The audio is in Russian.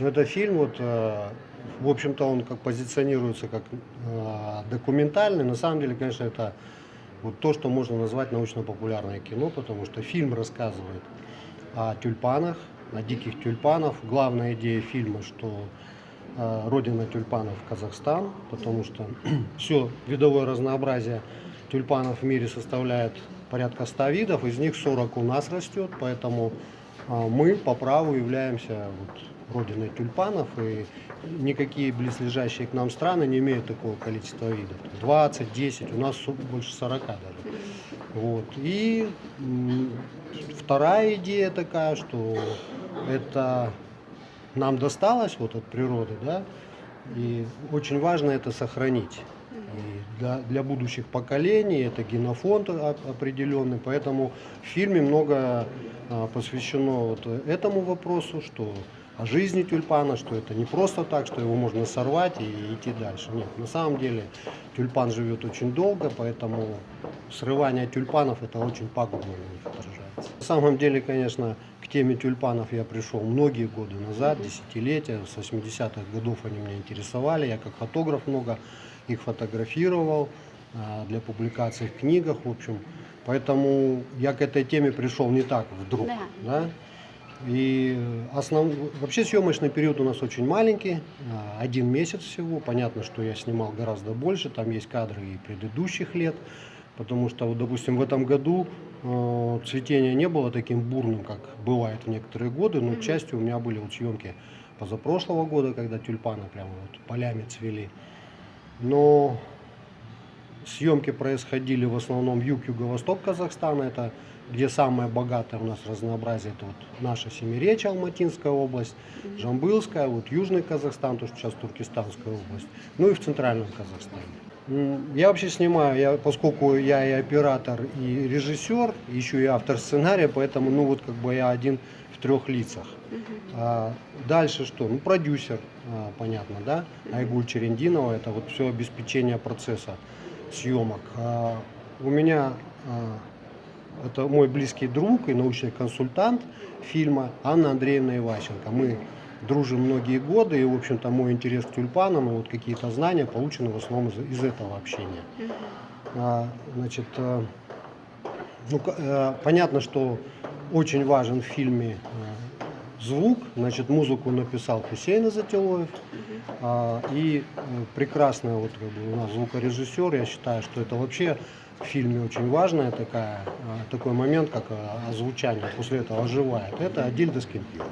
Ну, это фильм, вот, в общем-то, он как позиционируется как документальный. На самом деле, конечно, это вот то, что можно назвать научно-популярное кино, потому что фильм рассказывает о тюльпанах, о диких тюльпанах. Главная идея фильма, что родина тюльпанов Казахстан, потому что все видовое разнообразие тюльпанов в мире составляет порядка 100 видов, из них 40 у нас растет, поэтому мы по праву являемся вот родиной тюльпанов, и никакие близлежащие к нам страны не имеют такого количества видов. 20, 10, у нас больше 40 даже. Вот. И вторая идея такая, что это нам досталось вот от природы, да, и очень важно это сохранить. И для будущих поколений это генофонд определенный, поэтому в фильме много посвящено вот этому вопросу, что о жизни тюльпана, что это не просто так, что его можно сорвать и идти дальше. Нет, на самом деле тюльпан живет очень долго, поэтому срывание тюльпанов это очень пагубно на них отражается. На самом деле, конечно, к теме тюльпанов я пришел многие годы назад, десятилетия, с 80-х годов они меня интересовали. Я как фотограф много их фотографировал для публикаций в книгах, в общем. Поэтому я к этой теме пришел не так вдруг. Да. Да? И вообще съемочный период у нас очень маленький, 1 месяц всего. Понятно, что я снимал гораздо больше, там есть кадры и предыдущих лет, потому что, вот, допустим, в этом году цветение не было таким бурным, как бывает в некоторые годы, но, к счастью, у меня были вот съемки позапрошлого года, когда тюльпаны прямо вот полями цвели. Но съемки происходили в основном юг-юго-восток Казахстана, это где самое богатое у нас разнообразие, это вот наша Семиречье, Алматинская область, Жамбылская, вот Южный Казахстан, то, что сейчас Туркестанская область, ну и в Центральном Казахстане. Я вообще снимаю, поскольку я и оператор, и режиссер, еще и автор сценария, поэтому, ну вот как бы я один в 3 лицах. Дальше что? Ну, продюсер, понятно, да? Айгуль Черендинова, это вот все обеспечение процесса съемок. У меня это мой близкий друг и научный консультант фильма Анна Андреевна Иващенко. Мы дружим многие годы, и, в общем-то, мой интерес к тюльпанам, и вот какие-то знания получены в основном из этого общения. Значит, понятно, что очень важен в фильме звук, значит, музыку написал Хусейн Изатилоев, и прекрасный вот, как бы, у нас звукорежиссер, я считаю, что это вообще в фильме очень важный такой момент, как озвучание после этого оживает, это Адиль Доскенкиров.